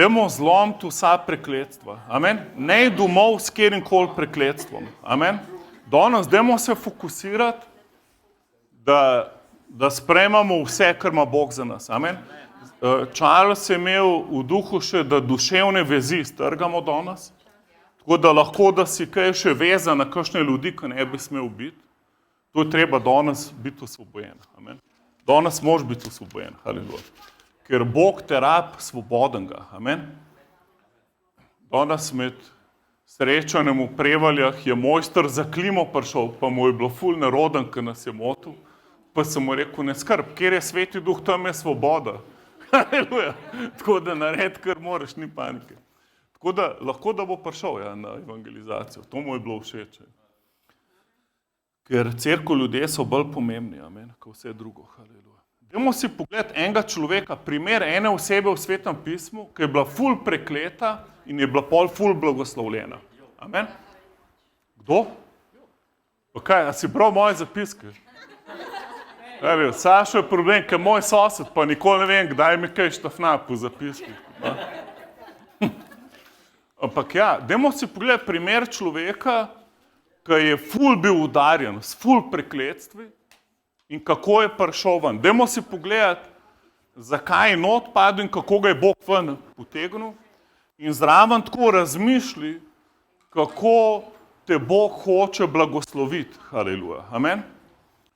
Dajmo zlomiti vsa prekletstva. Amen. Ne domov s kjerimkoli prekletstvom. Amen. Danes dajmo se fokusirati, da sprejmamo vse, kar ima Bog za nas. Amen. Charles je imel v duhu še, da duševne vezi strgamo danes, tako da lahko, da si kaj še veza na kakšne ljudi, ki ne bi smel biti. To je treba danes biti osvobojen. Amen. Danes moraš biti osvobojen. Haleluja. Ker Bog te rab svobodenga. Amen. Danes med srečanjem v Prevaljah je mojster za klimo prišel, pa mu je bilo ful neroden, ker nas je motil. Pa sem mu rekel, ne skrb, kjer je Sveti Duh, tam je svoboda. Haleluja. Tako da naredi, kar moraš, ni panike. Tako da lahko, da bo prišel na evangelizacijo. To mu je bilo všeč. Ker cerkev ljudje so bolj pomembni, amen, kot vse drugo. Haleluja. Dajmo si pogledati enega človeka, primer ene osebe v Svetem pismu, ki je bila ful prekleta in je bila pol ful blagoslovljena. Amen. Kdo? Pa kaj, a si bral moje zapiske? Sašo je problem, ker moj sosed, pa nikoli ne vem, kdaj mi kaj štafna po zapiskih. Ampak ja, dajmo si pogledati primer človeka, ki je ful bil udarjen, s ful prekletstvi in kako je prišel ven. Dajmo si pogledati, zakaj je not padel in kako ga je Bog ven potegnil in zraven tako razmišlji, kako te Bog hoče blagosloviti. Haleluja. Amen.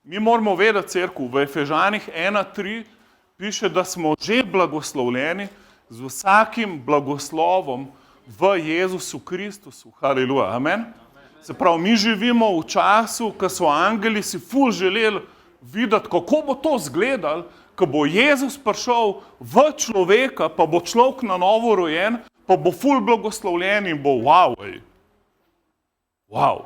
Mi moramo vedeti, cerkev, v Efežanih 1:3 piše, da smo že blagoslovljeni z vsakim blagoslovom v Jezusu Kristusu. Haleluja. Amen. Se pravi, mi živimo v času, ko so angeli si ful želeli videti, kako bo to izgledalo, ko bo Jezus prišel v človeka, pa bo človek na novo rojen, pa bo ful blagoslovljen in bo wow. Wow.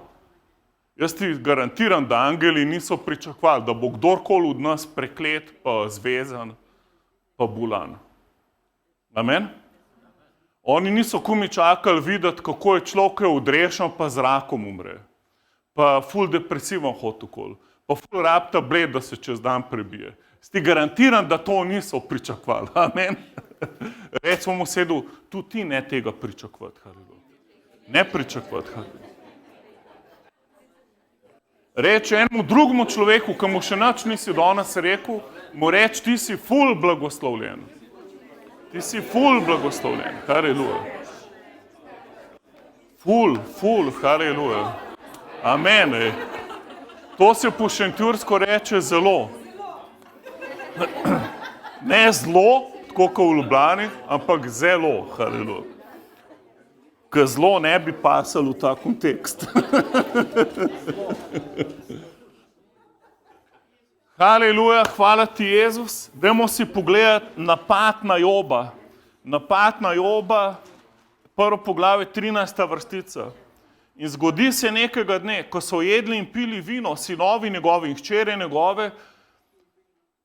Jaz ti garantiram, da angeli niso pričakovali, da bo kdorkoli od nas preklet, pa zvezan, pa bolan. Amen? Oni niso kumi čakali videti, kako je človek odrešen, pa z rakom umre. Pa ful depresiven hod okoli. Pa ful rab tablet, da se čez dan prebije. Ti garantiram, da to niso pričakovali. Amen? Recimo mu sedel, tudi ti ne tega pričakovati. Ne pričakovati. Reči enemu drugemu človeku, ki mu še nič nisi danes rekel, mu reči, ti si ful blagoslovljen. Ti si ful blagoslovljen. Haleluja. Ful, haleluja. Amen. To se po šentjursko reče zelo. Ne zlo, tako kot v Ljubljani, ampak zelo. Haleluja. Ker zlo ne bi pasalo v ta kontekst. Haleluja, hvala ti, Jezus. Dajmo si pogledati napad na Joba. Napad na Joba, 1. poglavje, 13. vrstica. In zgodi se nekega dne, ko so jedli in pili vino, sinovi njegovi in hčere njegove,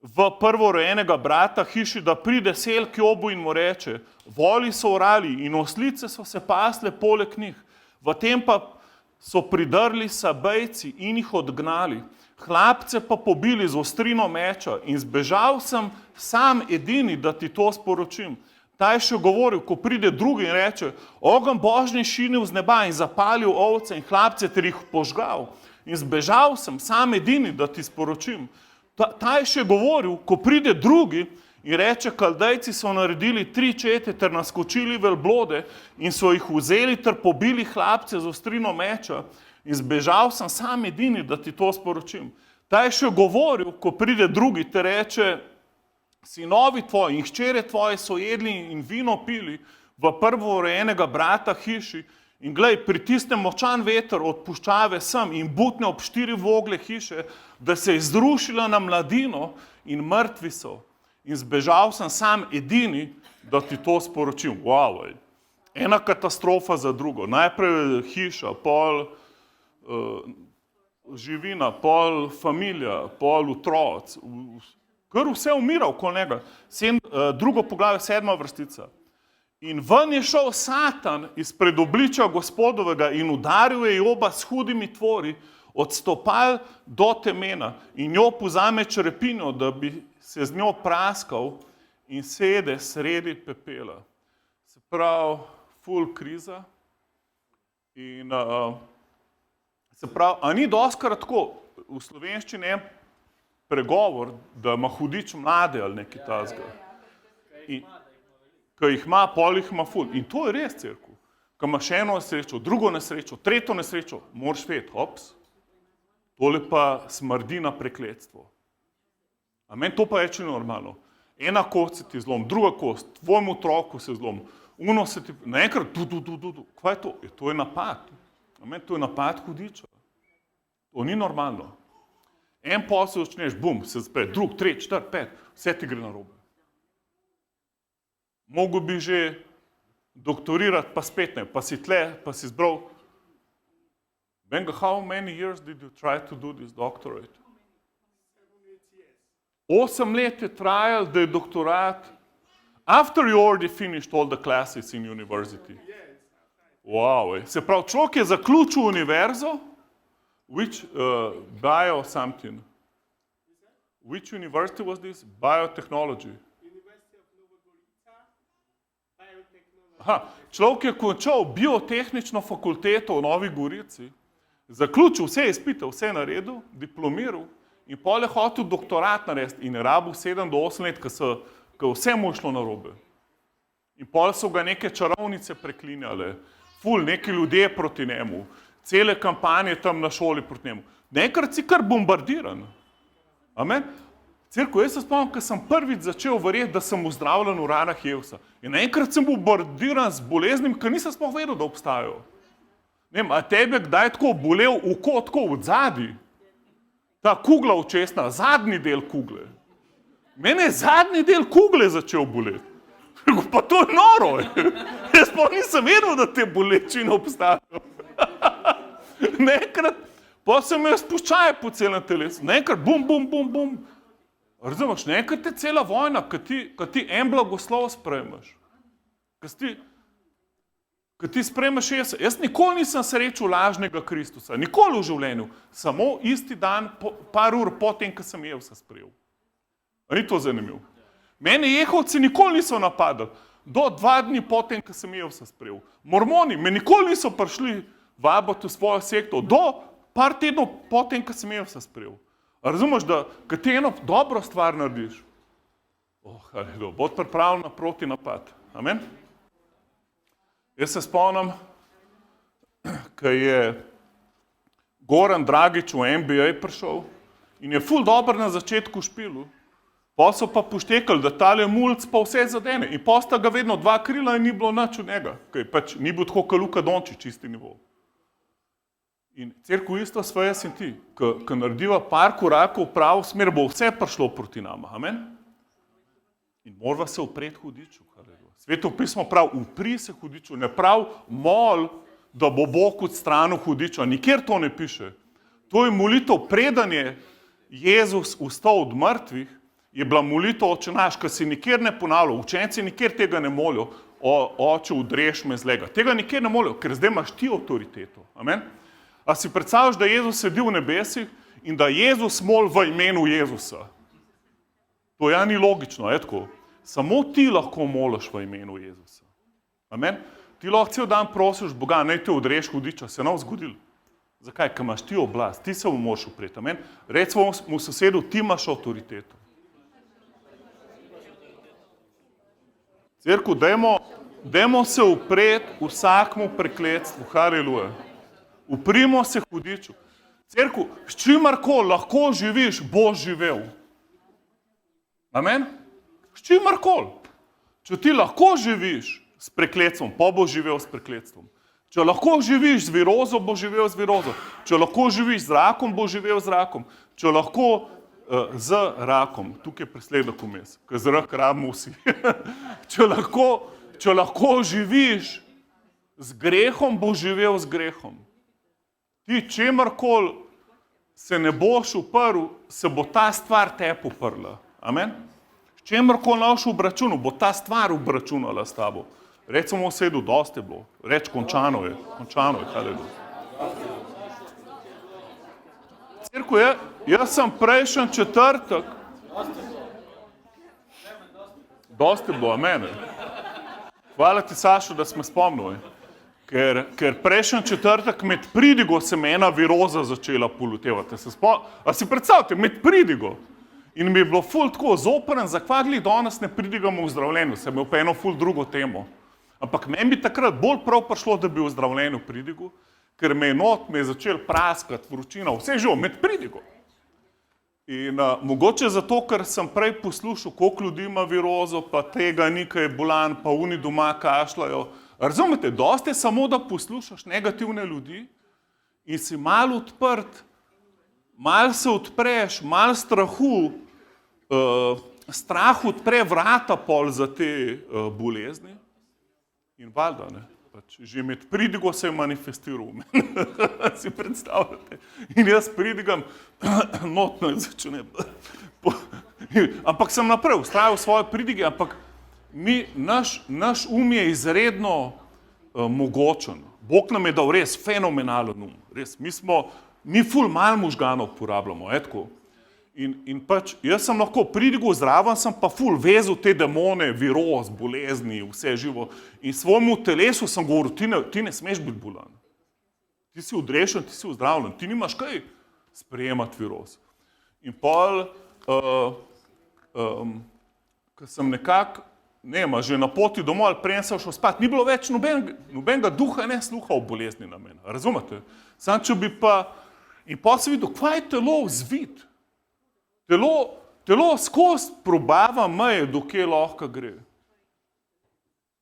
v prvorojenega brata hiši, da pride sel k Jobu in mu reče, voli so orali in oslice so se pasle poleg njih. V tem pa so pridrli sabejci in jih odgnali. Hlapce pa pobili z ostrino meča in zbežal sem sam edini, da ti to sporočim. Ta je še govoril, ko pride drugi in reče, ogenj božji šinil z neba in zapalil ovce in hlapce ter jih požgal. In zbežal sem sam edini, da ti sporočim. Ta je še govoril, ko pride drugi in reče, Kaldejci so naredili 3 čete ter naskočili velblode in so jih vzeli ter pobili hlapce z ostrino meča in zbežal sem sam edini, da ti to sporočim. Ta je še govoril, ko pride drugi, te reče, sinovi tvoji in hčere tvoje so jedli in vino pili v prvorojenega brata hiši in glej, pritisne močan veter od puščave sem in butne ob 4 vogle hiše, da se je zrušila na mladino in mrtvi so. In zbežal sem sam edini, da ti to sporočim. Wow, ena katastrofa za drugo. Najprej hiša, pol živina, pol familija, pol otroc. Kar vse umira okoli njega. 2. poglavje, 7. vrstica. In ven je šel Satan izpred obličja Gospodovega in udaril je Joba s hudimi tvori, od stopal do temena. In Job vzame črepinjo, da bi se z njo praskal in sede sredi pepela. Se pravi, ful kriza. In se pravi, a ni dostkrat tako, v slovenščini je pregovor, da ima hudič mlade ali nekaj tazga. Ko jih ima, pol jih ima ful. In to je res, cerkev. Ko imaš eno nesrečo, drugo nesrečo, tretjo nesrečo, moraš vedeti, hops, tole pa smrdi na prekletstvo. Amen, to pa je čisto normalno. Ena kost se ti zlom, druga kost, tvojemu otroku se zlom, uno se ti, naenkrat, kaj je to? To je napad. Amen, to je napad hudiča. To ni normalno. En posel začneš, bum, se zapre, drug, tretji, četrt, pet, vse ti gre narobe. Mogo bi že doktorirati, pa spet ne, pa si tle, pa si zbral. Benga, how many years did you try to do this doctorate? 8 let je trajal, da je doktorat, after you already finished all the classes in university. Wow, se pravi, človek je zaključil univerzo, which bio something. Which university was this? Biotechnology. Aha, človek je končal biotehnično fakulteto v Novi Gorici, zaključil vse izpite, vse naredil, diplomiral in pol je hotel doktorat narediti in je rabil 7 do 8 let, ko vse mu je šlo narobe. In pol so ga neke čarovnice preklinjale, ful, neki ljudje proti njemu, cele kampanje tam na šoli proti njemu. Nekrat si kar bombardiran. Amen? Cerkev, jaz se spomnim, ko sem prvič začel verjeti, da sem ozdravljen v ranah Jevsa. In naenkrat sem bombardiran z boleznim, ker nisem sploh vedel, da obstajajo. Ne vem, a tebe kdaj tako bolel oko tako od zadaj? Ta kugla očesna, zadnji del kugle. Mene je zadnji del kugle začel boleti. Pa to je noro. Jaz pa nisem vedel, da te bolečine obstajajo. Naenkrat, pa sem jaz spuščaje po celem telesu. Naenkrat, bum, bum, bum, bum. Razumeš, naenkrat je cela vojna, ko ti en blagoslov sprejmeš. Ko ti sprejmeš Jezusa. Jaz nikoli nisem srečal lažnega Kristusa, nikoli v življenju. Samo isti dan, par ur potem, ko sem Jezusa sprejel. A ni to zanimivo? Mene Jehovci nikoli niso napadali. Do 2 dni potem, ko sem Jezusa sprejel. Mormoni me nikoli niso prišli vabiti v svojo sekto. Do par tednov potem, ko sem Jezusa sprejel. Razumeš, da ko ti eno dobro stvar narediš, haleluja, bod pripravljen na proti napad. Amen? Jaz se spomnim, ko je Goran Dragić v NBA prišel in je ful dober na začetku špilu, pa so pa poštekali, da tale mulc pa vse zadene. In pa sta ga vedno 2 krila in ni bilo nič od njega, ker pač ni bil tako kot Luka Dončić, čisti nivo. In cerkev isto sva jaz in ti, ko narediva par korakov v pravo smer, bo vse prišlo proti nama. Amen? In morava se upreti hudiču. Sveto pismo pravi, upri se hudiču, ne pravi mol, da bo Bog odstranil hudiča. Nikjer to ne piše. To je molitev, preden je Jezus vstal od mrtvih, je bila molitev Oče naš, ki si nikjer ne ponavljal. Učenci nikjer tega ne molijo, Oče, udreš me zlega. Tega nikjer ne molijo, ker zdaj imaš ti avtoriteto. Amen? A si predstavljaš, da Jezus sedi v nebesih in da Jezus moli v imenu Jezusa? To ja ni logično, je tako? Samo ti lahko moliš v imenu Jezusa. Amen? Ti lahko cel dan prosiš Boga, naj te odreš hudiča, se nam zgodil. Zakaj? Ker imaš ti oblast, ti se mu moraš upreti. Amen? Recimo mu sosedu, ti imaš avtoriteto. Cerkev, dajmo se upreti vsakmu prekletstvu. Haleluja. Uprimo se hudiču. Cerkev, s čimarkoli lahko živiš, boš živel. Amen? S čimarkoli. Če ti lahko živiš s prekletstvom, pa boš živel s prekletstvom. Če lahko živiš z virozo, boš živel z virozo. Če lahko živiš z rakom, boš živel z rakom. Če lahko z rakom, tukaj je presledek vmes, ker z rak rabimo vsi. Če lahko živiš z grehom, boš živel z grehom. Ti čemarkoli se ne boš uprl, se bo ta stvar tebi uprla. Amen? S čemarkoli naš obračunal, bo ta stvar obračunala s tabo. Recimo v sedu, dosti je bilo. Reč, končano je, haleluja. Cerkev, jaz sem prejšnji četrtek. Dosti je bilo, amen. Hvala ti, Sašo, da si me spomnil. Ker prejšnji četrtek med pridigo se me ena viroza začela polutevati. A si predstavljate, med pridigo? In mi je bilo ful tako zoprn, zakaj glih danes ne pridigamo v zdravljenju, sem imel pa eno ful drugo temo. Ampak meni bi takrat bolj prav prišlo, da bi v zdravljenju pridigu, ker me je začel praskati, vročina, vse živo, med pridigo. In mogoče zato, ker sem prej poslušal, koliko ljudi ima virozo, pa tega ni, kaj je bolan, pa oni doma kašljajo. Razumete, dosti je samo, da poslušaš negativne ljudi in si malo odprt, malo se odpreš, malo strahu, strah odpre vrata pol za te bolezni. In valjda, ne, pač že med pridigo se je manifestiral. Si predstavljate. In jaz pridigam, notno je začne. Ampak sem naprej ustrajal svoje pridige, ampak naš je izredno mogočen. Bog nam je dal res fenomenalen res. Mi ful malo možganov uporabljamo, tako. In pač jaz sem lahko pridigal zraven, sem pa ful vezal te demone, viroz, bolezni, vse živo. In svojemu telesu sem govoril, ti ne smeš biti bolan. Ti si odrešen, ti si ozdravljen, ti nimaš kaj sprejemati viroz. In pol, ko sem nekako, že na poti domov ali prej sem šel spat, ni bilo več nobenega duha, ne sluha o bolezni na mene. Razumete? Sam če bi pa, in pa sem videl, kva je telo zvit. Telo skozi probava meje, dokje lahko gre.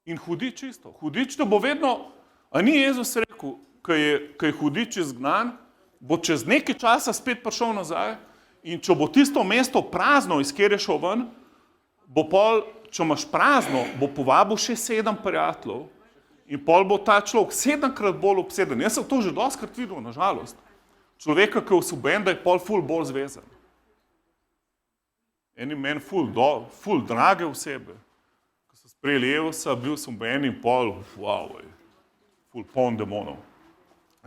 In hudič isto. Hudič te bo vedno, a ni Jezus rekel, ko je hudič izgnan, bo čez nekaj časa spet prišel nazaj in če bo tisto mesto prazno, iz kjer je šel ven, bo pol, če imaš prazno, bo povabil še 7 prijateljev in pol bo ta človek 7-krat bolj obseden. Jaz sem to že dostikrat videl, nažalost. Človeka, ki je osvobojen, da je pol ful bolj zvezan. Eni meni ful drage osebe. Ko so sprejeli Jezusa, bil sem osvobojen in pol, ful poln demonov.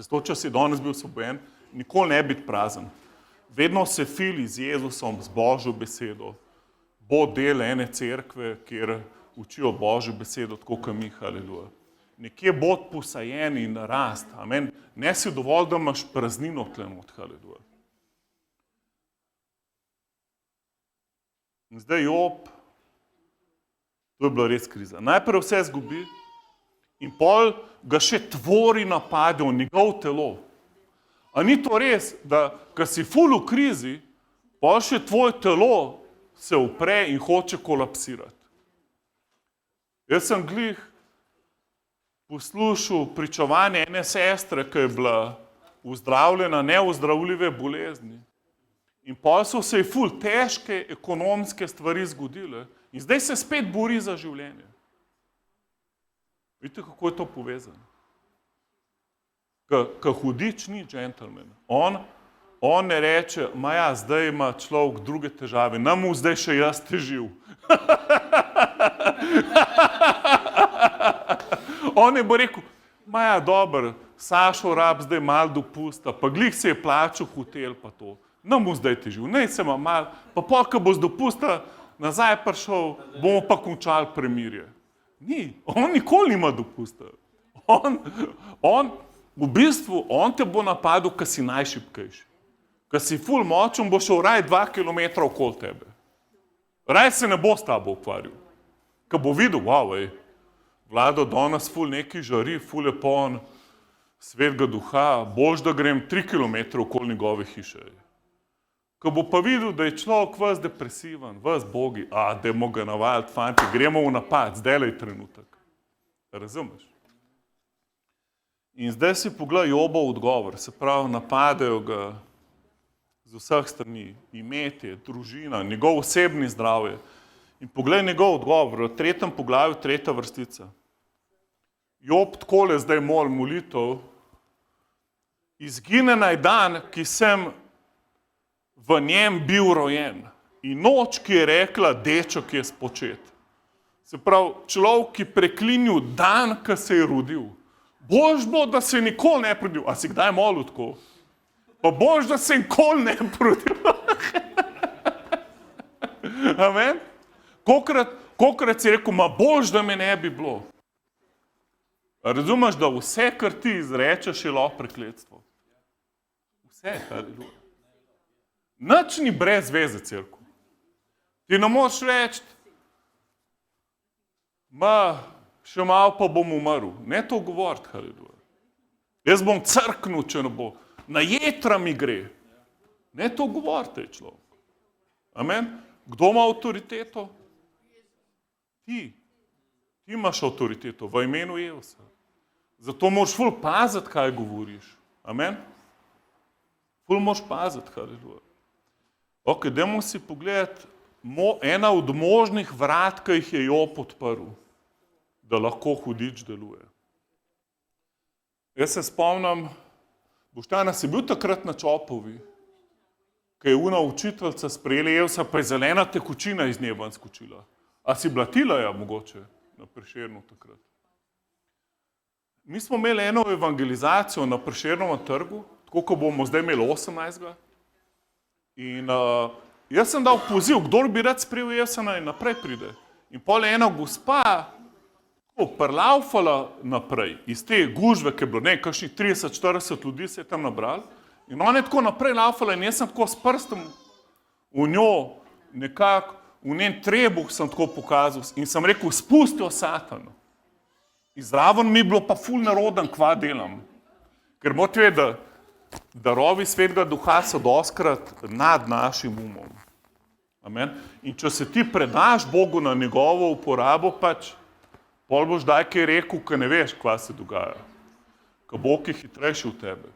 Zato, če si danes bil osvobojen, nikoli ne biti prazen. Vedno se fili z Jezusom, z Božjo besedo. Bo del ene cerkve, kjer učijo Božjo besedo, tako kot mi, haleluja. Nekje bo posajen in rast, amen. Ne si dovolj, da imaš praznino tle not, haleluja. In zdaj Job, to je bila res kriza. Najprej vse zgubi in pol ga še tvori napadejo, njegov telo. A ni to res, da ko si ful v krizi, pol še tvoje telo se upre in hoče kolapsirati. Jaz sem glih poslušal pričevanje ene sestre, ki je bila uzdravljena neozdravljive bolezni. In pol so se ji ful težke ekonomske stvari zgodile in zdaj se spet bori za življenje. Vidite, kako je to povezano? Ko hudič ni džentelmen, on ne reče, zdaj ima človek druge težave, nam mu zdaj še jaz težil. On ne bo rekel, dobro, Sašo rab zdaj malo dopusta, pa glih se je plačal hotel pa to. Nam mu zdaj težil, ne se ima malo, pa pol, ko bo z dopusta nazaj prišel, bomo pa končali premirje. Ni, on nikoli nima dopusta. V bistvu, on te bo napadel, ko si najšibkejši. Ko si ful močen, bo šel raj 2 kilometra okoli tebe. Raj se ne bo s tabo ukvarjal. Ko bo videl, Vlado danes ful neki žari, ful je poln svetega duha, bož da grem 3 kilometre okoli njegove hiše. Ko bo pa videl, da je človek vas depresiven, vas bogi, dajmo ga navajati, fanti, gremo v napad, zdaj je trenutek. Razumeš? In zdaj si pogled Jobov odgovor, se pravi, napadejo ga z vseh strani, imetje, družina, njegov osebni zdravje. In poglej njegov odgovor, v 3. poglavju, 3. vrstica. Job takole zdaj molitev, izgine naj dan, ki sem v njem bil rojen, in noč, ki je rekla, deček je spočet. Se pravi, človek, ki preklinil dan, ki se je rodil. Bož bo, da se nikoli ne prodil. A si kdaj molil tako? Pa bož, da se nikoli ne prodil. Amen? Kolikrat si rekel, bož, da me ne bi bilo. Razumeš, da vse, kar ti izrečeš, je lahko prekletstvo. Vse, haleluja. Nič ni brez veze, cerkev. Ti ne moreš reči, še malo pa bom umrl. Ne to govoriti, haleluja. Jaz bom crknil, če ne bo. Na jetra mi gre. Ne to govoriti, človek. Amen. Kdo ima avtoriteto? Ti. Ti imaš avtoriteto v imenu Jezusa. Zato moraš ful paziti, kaj govoriš. Amen. Ful moraš paziti, haleluja. Ok, dajmo si pogledati ena od možnih vrat, ki jih je Job odprl, da lahko hudič deluje. Jaz se spomnim, Boštjana, si bil takrat na Čopovi, ko je una učiteljica sprejela Jezusa, pa je zelena tekočina iz nje ven skočila. A si bila Tilaja mogoče na Prešernu takrat? Mi smo imeli eno evangelizacijo na Prešernovem trgu, tako kot bomo zdaj imeli 18. In jaz sem dal poziv, kdor bi rad sprejel Jezusa, naj naprej pride. In pol je ena gospa prlaufala naprej, iz te gužve, ki je bilo, kakšnih 30-40 ljudi se je tam nabrali, in ona je tako naprej laufala in jaz sem tako s prstom v njo, nekako v njen trebuh sem tako pokazal in sem rekel, spusti jo Satanu. In zraven mi je bilo pa ful naroden, kva delam. Ker morate vedeti, da darovi Svetega Duha so doskrat nad našim umom. Amen. In če se ti predaš Bogu na njegovo uporabo, pač pol boš daj kaj rekel, ko ne veš, kva se dogaja. Ko Bog je hitrejši od tebe.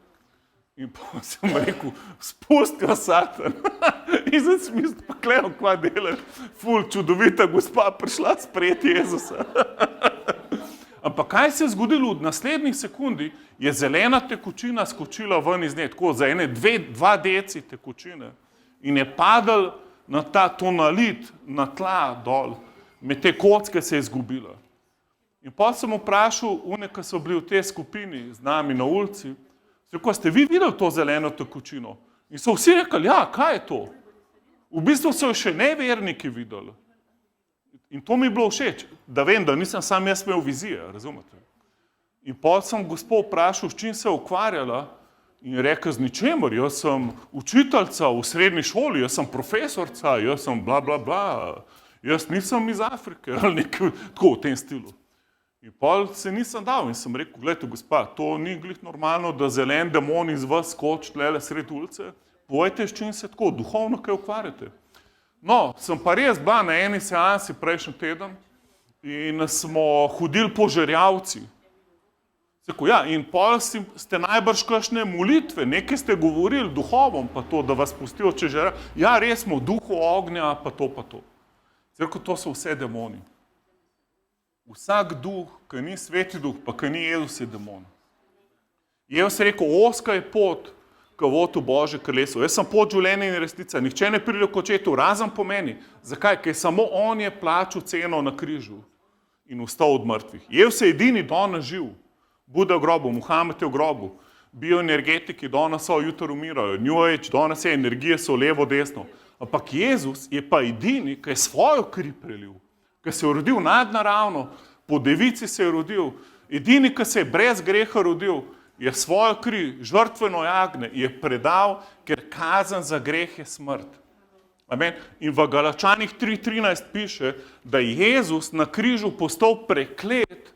In pa sem rekel, spusti jo Satan. In zdaj sem mislil, pa gledal, kva delaš. Ful, čudovita gospa prišla sprejeti Jezusa. Ampak kaj se je zgodilo? V naslednjih sekundi je zelena tekočina skočila ven iz nje, tako za ene 2 deci tekočine. In je padal na ta tonalit, na tla dol. Med te kocke se je izgubila. In pa sem vprašal one, ki so bili v tej skupini z nami na ulici, rekel, ste vi videli to zeleno tekočino? In so vsi rekli, ja, kaj je to? V bistvu so jo še neverniki videli. In to mi je bilo všeč, da vem, da nisem sam jaz imel vizije, razumete? In pa sem gospod vprašal, s čim se je ukvarjala in je rekel, z ničemer, jaz sem učiteljica v srednji šoli, jaz sem profesorca, jaz sem bla, bla, bla, jaz nisem iz Afrike, ali nekaj tako v tem stilu. In pol se nisem dal in sem rekel, gledajte, gospa, to ni glih normalno, da zelen demon iz vas skoči tlele sred ulice, povejte, s čim se tako duhovno kaj ukvarjate. No, sem pa res bila na eni seansi prejšnji teden in smo hodili po Žerjavci. Rekel, ja, in pol ste najbrž kakšne molitve, nekaj ste govorili duhovom, pa to, da vas pustijo čez Žerjavci. Ja, res smo, duhu ognja, pa to, pa to. Rekel, to so vse demoni. Vsak duh, ki ni sveti duh, pa ki ni Jezus, je demon. Jezus je rekel, ozka je pot, ki vodi v Božje kraljestvo. Jaz sem pot življenja in resnica. Nihče ne pride k očetu, razen po meni. Zakaj? Ker samo on je plačal ceno na križu in vstal od mrtvih. Jezus je edini danes živ. Buda v grobu, Muhamed je v grobu. Bioenergetiki danes so, jutri umirajo. New Age, danes je energije, so levo, desno. Ampak Jezus je pa edini, ki je svojo kri prelil. Ki se je rodil nadnaravno, po devici se je rodil. Edini, ki se je brez greha rodil, je svojo kri, žrtveno jagnje, je predal, ker kazen za greh je smrt. Amen. In v Galačanih 3:13 piše, da je Jezus na križu postal preklet,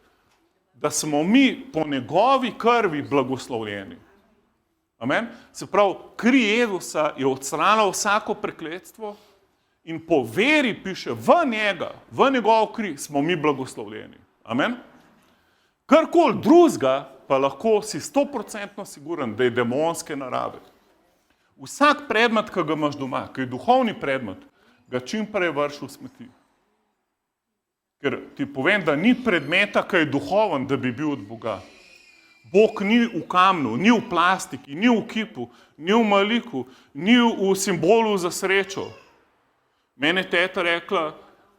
da smo mi po njegovi krvi blagoslovljeni. Amen. Se pravi, kri Jezusa je odstranila vsako prekletstvo in po veri piše, v njega, v njegov kri smo mi blagoslovljeni. Amen. Karkoli drugega, pa lahko si 100% siguren, da je demonske narave. Vsak predmet, ki ga imaš doma, ki je duhovni predmet, ga čim prej vrši v smeti. Ker ti povem, da ni predmeta, ki je duhoven, da bi bil od Boga. Bog ni v kamnu, ni v plastiki, ni v kipu, ni v maliku, ni v simbolu za srečo. Mene je teta rekla,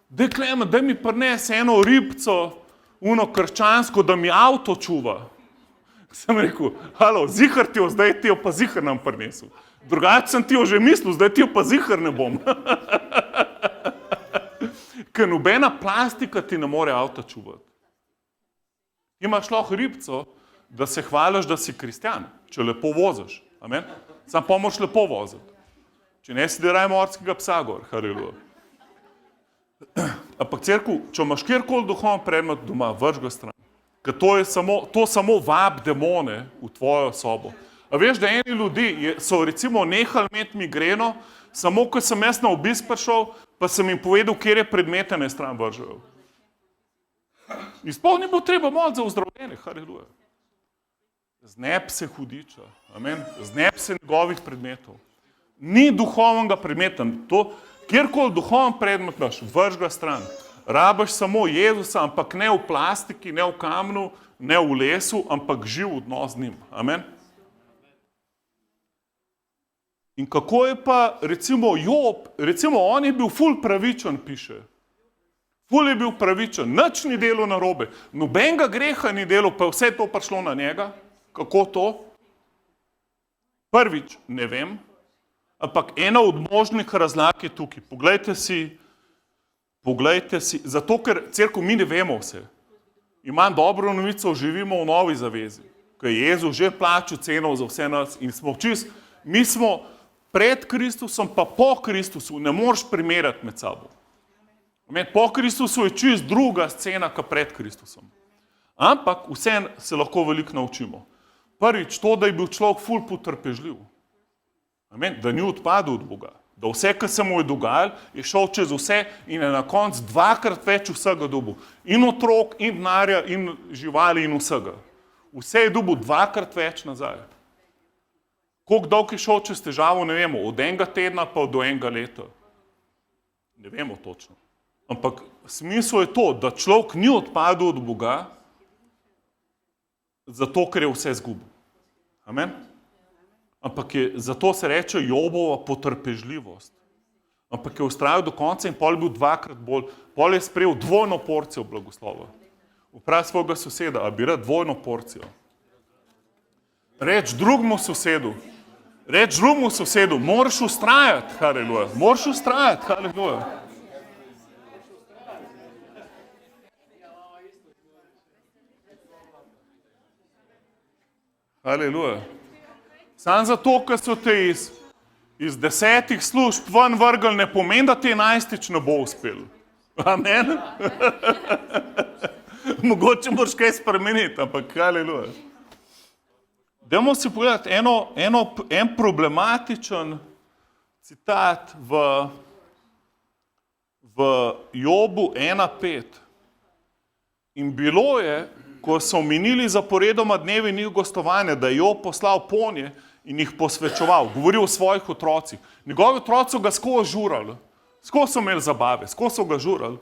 daj Klemen, daj mi prinese eno ribco, uno krščansko, da mi avto čuva. Sem rekel, halo, zihar ti jo, zdaj ti jo pa zihar nam prinesel. Drugače sem ti jo že mislil, zdaj ti jo pa zihar ne bom. Ker nobena plastika ti ne more avta čuvati. Ti imaš lahko ribco, da se hvališ, da si kristjan, če lepo voziš. Amen? Sam pomoč lepo voziti. Če ne si deraj morskega psa gor, haleluja. Ampak cerkev, če imaš kjerkoli duhoven predmet doma, vrž ga stran. Ker to samo vab demone v tvojo sobo. A veš, da eni ljudi so recimo nehali imeti migreno, samo ko sem jaz na obisk prišel, pa sem jim povedal, kjer je predmete ne stran vržejo. In sploh ni bilo treba moliti za ozdravljenje, haleluja. Zneb se hudiča, amen. Zneb se njegovih predmetov. Ni duhovnega predmeta. Kjerkoli duhoven predmet naš, vrž ga stran. Rabaš samo Jezusa, ampak ne v plastiki, ne v kamnu, ne v lesu, ampak živ odnos z njim. Amen. In kako je pa recimo Job, recimo on je bil ful pravičen, piše. Ful je bil pravičen, nič ni delo narobe, nobenega greha ni delo, pa vse to prišlo na njega. Kako to? Prvič, ne vem, ampak ena od možnih razlag je tukaj. Poglejte si, zato ker cerkev mi ne vemo vse. Imam dobro novico, živimo v novi zavezi, ko je Jezus že plačal ceno za vse nas in mi smo pred Kristusom, pa po Kristusu, ne moreš primerjati med sabo. Po Kristusu je čist druga scena, kot pred Kristusom. Ampak vse se lahko veliko naučimo. Prvič, to, da je bil človek ful potrpežljiv. Amen. Da ni odpadel od Boga. Da vse, kar se mu je dogajalo, je šel čez vse in je na koncu dvakrat več vsega dobil. In otrok, in denarja, in živali, in vsega. Vse je dobil dvakrat več nazaj. Koliko dolg je šel čez težavo, ne vemo. Od enega tedna pa do enega leta. Ne vemo točno. Ampak smisel je to, da človek ni odpadel od Boga, zato ker je vse izgubil. Amen? Ampak zato se reče Jobova potrpežljivost. Ampak je vztrajal do konca in pol je bil dvakrat bolj, pol je sprejel dvojno porcijo blagoslova. Vprašaj svojega soseda, a bi rad dvojno porcijo? Reč drugemu sosedu, moraš vztrajati, haleluja, moraš vztrajati, haleluja. Haleluja. Sam zato, ker so te iz 10 služb ven vrgli, ne pomeni, da te 11 ne bo uspel. Amen? Mogoče moraš kaj spremeniti, ampak haleluja. Dajmo si pogledati en problematičen citat v Jobu 1.5. In bilo je, ko so minili zaporedoma dnevi njih gostovanja, da je Job poslal ponje in jih posvečeval, govoril o svojih otrocih. Njegovi otroci so ga skozi žurali, skozi so imeli zabave, skozi so ga žurali.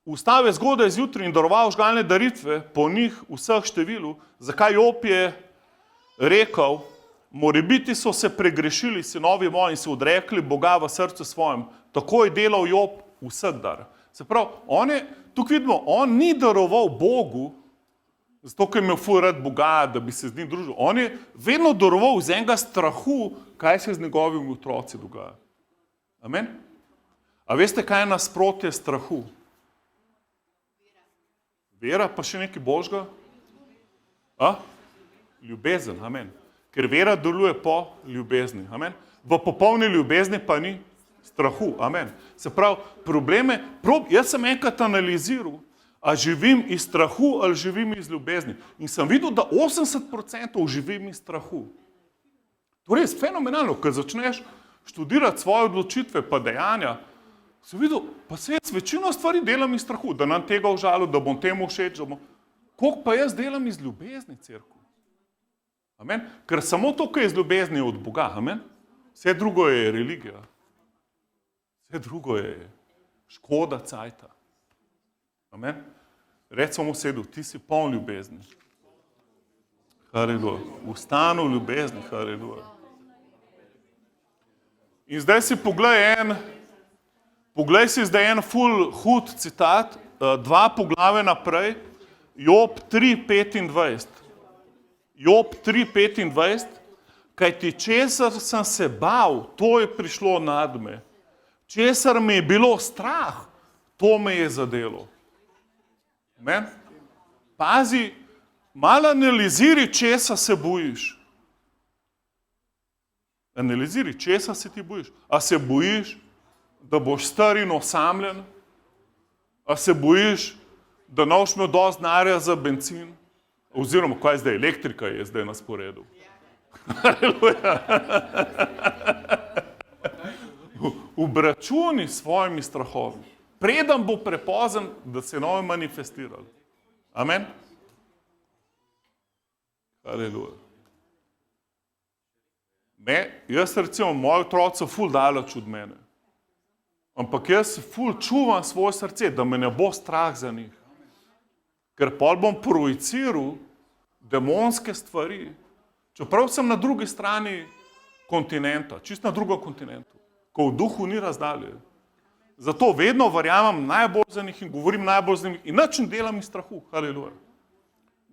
Vstal je zgodaj zjutraj in daroval žgalne daritve, po njih vseh številu, zakaj Job je rekel, morebiti so se pregrešili sinovi moji in se odrekli Boga v srcu svojem, tako je delal Job vsak dar. Se pravi, tukaj vidimo, on ni daroval Bogu, zato ker je imel ful rad Boga, da bi se z njim družil. On je vedno daroval iz enega strahu, kaj se z njegovimi otroci dogaja. Amen? A veste, kaj je nasprotje strahu? Vera, pa še nekaj božga? Ljubezen, amen. Ker vera deluje po ljubezni, amen. V popolni ljubezni pa ni strahu, amen. Se pravi, jaz sem enkrat analiziral, a živim iz strahu ali živim iz ljubezni. In sem videl, da 80% živim iz strahu. To je res fenomenalno, ker začneš študirati svoje odločitve pa dejanja, sem videl, pa se jaz večino stvari delam iz strahu, da nam tega užalil, da bom temu všeč, koliko pa jaz delam iz ljubezni, cerkev. Amen. Ker samo to, kar je iz ljubezni, je od Boga. Amen. Vse drugo je religija. Vse drugo je škoda cajta. Amen. Reč samo sedu, ti si poln ljubezni. Haleluja. Vstanu v ljubezni. Haleluja. In zdaj si poglej si zdaj en ful hud citat, 2 poglave naprej, Job 3.25. Job 3.25, kajti česar sem se bal, to je prišlo nad me. Česar mi je bilo strah, to me je zadelo. Amen? Pazi, malo analiziri, česa se bojiš. Analiziri, česa se ti bojiš. A se bojiš, da boš star in osamljen? A se bojiš, da ne boš imel dosti denarja za bencin? Oziroma, kaj zdaj, elektrika je zdaj na sporedu. Obračuni s svojimi strahovi. Preden bo prepozen, da se novi manifestirali. Amen? Haleluja. Jaz recimo, moji otroci so ful daleč od mene. Ampak jaz ful čuvam svoje srce, da me ne bo strah za njih. Ker pol bom projiciral demonske stvari, čeprav sem na drugi strani kontinenta, čist na drugem kontinentu, ko v duhu ni razdalje. Zato vedno verjamem najbolj za njih in govorim najbolj za njih in nič ne delam iz strahu. Haleluja.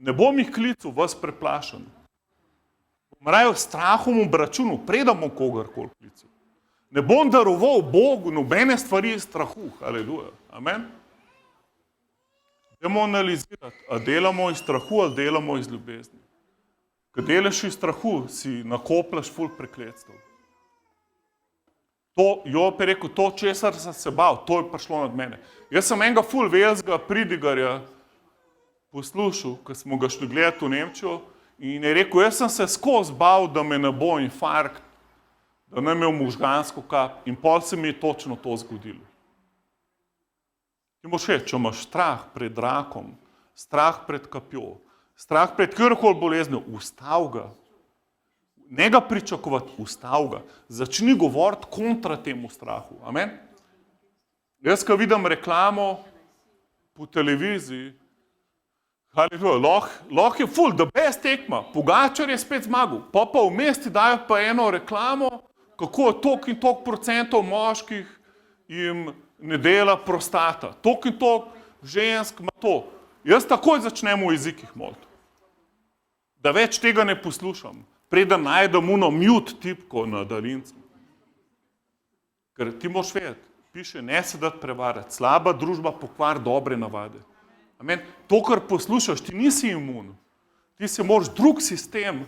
Ne bom jih klical, vas preplašen. Bom raje strahom obračunal, preden bom kogarkoli klical. Ne bom daroval Bogu nobene stvari iz strahu. Haleluja. Amen. Dajmo analizirati, a delamo iz strahu ali delamo iz ljubezni. Ko delaš iz strahu, si nakopljaš ful prekletstev. Job je rekel, to, česar sem se bal, to je prišlo nad mene. Jaz sem enega ful velikega pridigarja poslušal, ko smo ga šli gledati v Nemčijo in je rekel, jaz sem se skozi bal, da me ne bo infarkt, da ne imel možgansko kap in pol se mi je točno to zgodilo. Ti moš reči, če imaš strah pred rakom, strah pred kapjo, strah pred kjerkoli boleznijo, ustav ga. Ne ga pričakovati, ustav ga. Začni govoriti kontra temu strahu. Amen? Jaz, ko vidim reklamo po televiziji, lahko je ful, the best tekma, Pogačar je spet zmagal, pa vmes ti dajo pa eno reklamo, kako je toliko in toliko procentov moških jim ne dela prostata, toliko in toliko žensk ima to. Jaz takoj začnem v jezikih moliti, da več tega ne poslušam, preden najdem uno mute tipko na daljincu. Ker ti moš vedeti, piše, ne se dati prevarati, slaba družba pokvar dobre navade. Amen. To, kar poslušaš, ti nisi imun. Ti se moraš drug sistem,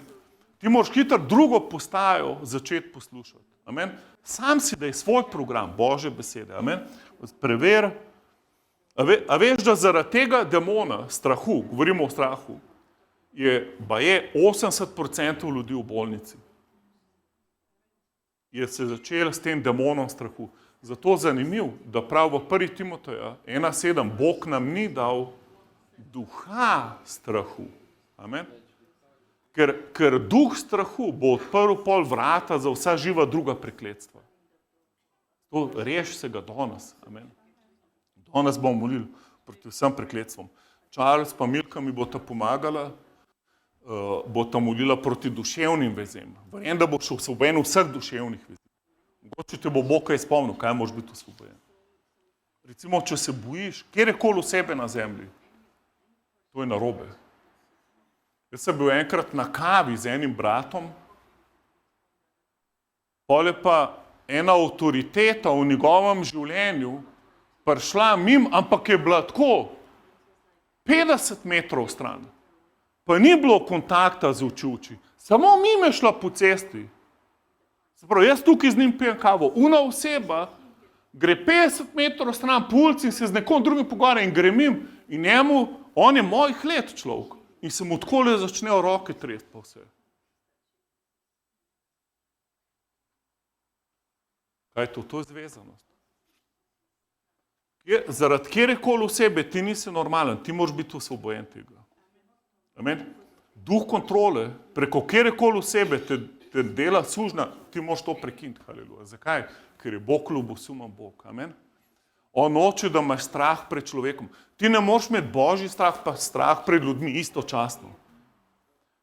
ti moraš hitro drugo postajo začeti poslušati. Amen. Sam si daj svoj program, Božje besede. Amen. Prever. A veš, da zaradi tega demona, strahu, govorimo o strahu, je 80% ljudi v bolnici. Je se začelo s tem demonom strahu. Zato zanimiv, da prav v 1. Timoteja 1:7 Bog nam ni dal duha strahu. Amen. Ker duh strahu bo odprl pol vrata za vsa živa druga prekletstva. To reši se ga danes. Amen. Danes bomo molili proti vsem prekletstvom. Charles pa Milka mi bosta pomagala, bosta molila proti duševnim vezem. Verjem, da boš osvobojen vseh duševnih vezem. Mogoče te bo Bog kaj spomnil, kaj moraš biti osvobojen. Recimo, če se bojiš, kjerkoli sebe na zemlji, to je narobe. Jaz sem bil enkrat na kavi z enim bratom, pol je pa ena avtoriteta v njegovem življenju prišla mimo, ampak je bila tako 50 metrov stran. Pa ni bilo kontakta z oči v oči. Samo mimo je šla po cesti. Zaprav, jaz tukaj z njim pijem kavo. Una oseba gre 50 metrov stran po ulici in se z nekom drugim pogovarja in gre mimo in njemu, on je mojih let človek. In se mu takole začnejo roke tresti pa vse. Kaj je to? To je zvezanost. Zaradi kjerkoli osebe ti nisi normalen, ti moraš biti osvobojen tega. Amen? Duh kontrole, preko kjerkoli osebe te dela sužna, ti moraš to prekiniti. Haleluja. Zakaj? Ker je Bog ljubosumen Bog. Amen? On hoče, da imaš strah pred človekom. Ti ne moreš imeti božji strah, pa strah pred ljudmi istočasno.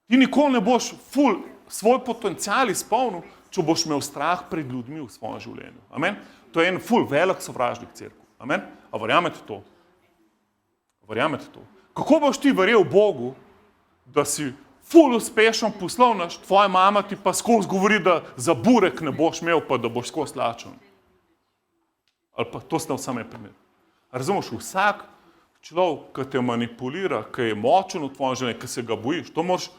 Ti nikoli ne boš svoj potencial izpolnil, če boš imel strah pred ljudmi v svojem življenju. Amen? To je en velik sovražnik cerkev. Amen? A verjamete to? Verjamete to? Kako boš ti verjel Bogu, da si uspešen poslovnež, tvoja mama ti pa skozi govori, da za burek ne boš imel, pa da boš skozi lačen? Ali pa to sta vsame primer. Razumeš, vsak človek, ki te manipulira, ki je močen v tvojem življenju, ki se ga bojiš, to moraš,